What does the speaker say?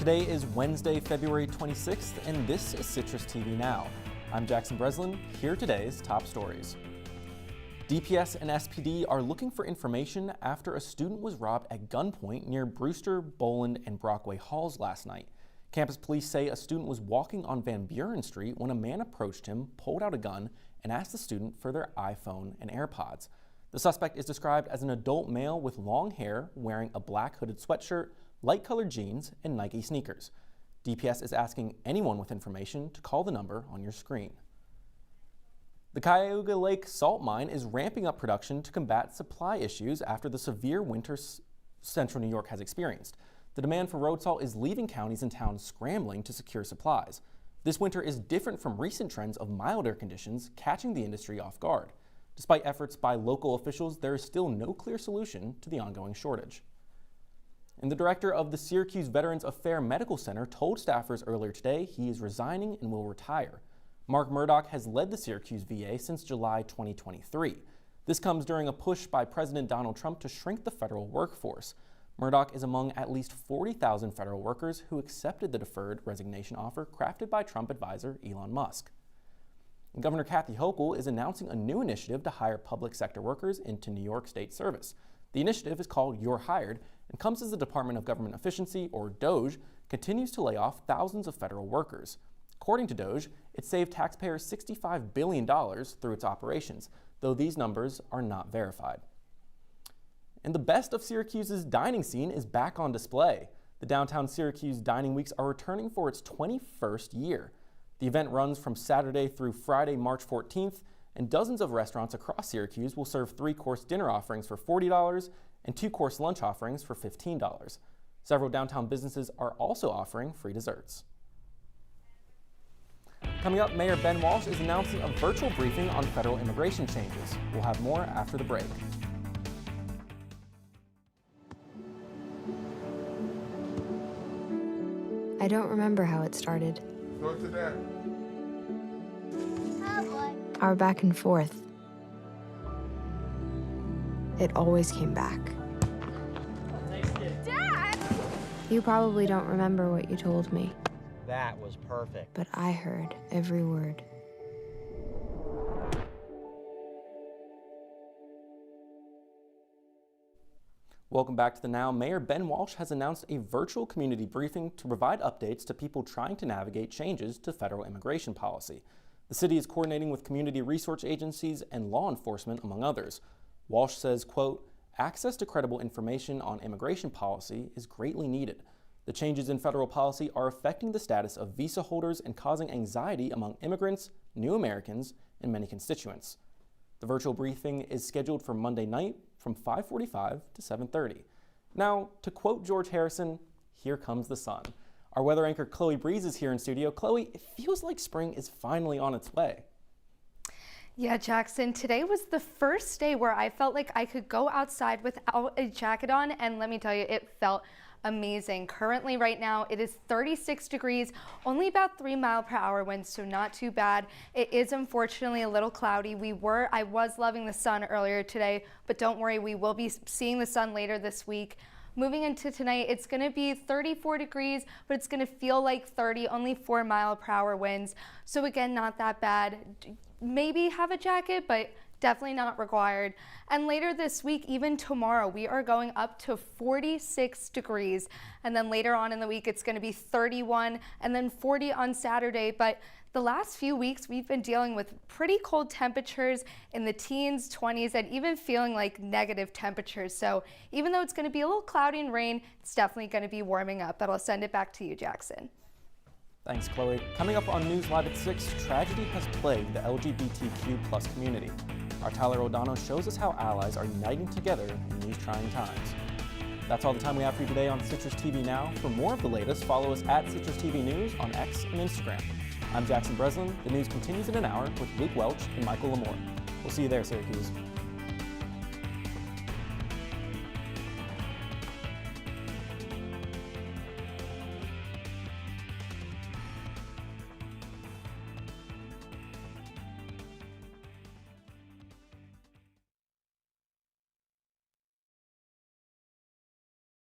Today is Wednesday, February 26th, and this is Citrus TV Now. I'm Jackson Breslin. Here are today's top stories. DPS and SPD are looking for information after a student was robbed at gunpoint near Brewster, Boland, and Brockway Halls last night. Campus police say a student was walking on Van Buren Street when a man approached him, pulled out a gun, and asked the student for their iPhone and AirPods. The suspect is described as an adult male with long hair, wearing a black hooded sweatshirt, light-colored jeans, and Nike sneakers. DPS is asking anyone with information to call the number on your screen. The Cuyahoga Lake salt mine is ramping up production to combat supply issues after the severe winter Central New York has experienced. The demand for road salt is leaving counties and towns scrambling to secure supplies. This winter is different from recent trends of milder conditions, catching the industry off guard. Despite efforts by local officials, there is still no clear solution to the ongoing shortage. And the director of the Syracuse Veterans Affairs Medical Center told staffers earlier today he is resigning and will retire. Mark Murdoch has led the Syracuse VA since July 2023. This comes during a push by President Donald Trump to shrink the federal workforce. Murdoch is among at least 40,000 federal workers who accepted the deferred resignation offer crafted by Trump advisor Elon Musk. And Governor Kathy Hochul is announcing a new initiative to hire public sector workers into New York State Service. The initiative is called You're Hired and comes as the Department of Government Efficiency, or DOGE, continues to lay off thousands of federal workers. According to DOGE, it saved taxpayers $65 billion through its operations, though these numbers are not verified. And the best of Syracuse's dining scene is back on display. The downtown Syracuse Dining Weeks are returning for its 21st year. The event runs from Saturday through Friday, March 14th, and dozens of restaurants across Syracuse will serve 3-course dinner offerings for $40 and 2-course lunch offerings for $15. Several downtown businesses are also offering free desserts. Coming up, Mayor Ben Walsh is announcing a virtual briefing on federal immigration changes. We'll have more after the break. I don't remember how it started. Go to that. Our back and forth. It always came back. Dad! You probably don't remember what you told me, That was perfect. but I heard every word. Welcome back to the Now. Mayor Ben Walsh has announced a virtual community briefing to provide updates to people trying to navigate changes to federal immigration policy. The city is coordinating with community research agencies and law enforcement, among others. Walsh says, quote, "Access to credible information on immigration policy is greatly needed. The changes in federal policy are affecting the status of visa holders and causing anxiety among immigrants, new Americans, and many constituents." The virtual briefing is scheduled for Monday night from 5:45 to 7:30. Now, to quote George Harrison, here comes the sun. Our weather anchor Chloe Breeze is here in studio. Chloe, it feels like spring is finally on its way. Yeah, Jackson, today was the first day where I felt like I could go outside without a jacket on, and let me tell you, it felt amazing. Currently, right now, it is 36 degrees, only about 3-mile-per-hour winds, so not too bad. It is unfortunately a little cloudy. I was loving the sun earlier today, but don't worry, we will be seeing the sun later this week. Moving into tonight, it's going to be 34 degrees, but it's going to feel like 30, only 4-mile-per-hour winds. So again, not that bad. Maybe have a jacket, but definitely not required. And later this week, even tomorrow, we are going up to 46 degrees. And then later on in the week, it's going to be 31 and then 40 on Saturday. But the last few weeks, we've been dealing with pretty cold temperatures in the teens, 20s, and even feeling like negative temperatures. So even though it's going to be a little cloudy and rain, it's definitely going to be warming up. But I'll send it back to you, Jackson. Thanks, Chloe. Coming up on News Live at 6, tragedy has plagued the LGBTQ+ community. Our Tyler O'Donnell shows us how allies are uniting together in these trying times. That's all the time we have for you today on Citrus TV Now. For more of the latest, follow us at Citrus TV News on X and Instagram. I'm Jackson Breslin. The news continues in an hour with Luke Welch and Michael Lamore. We'll see you there, Syracuse.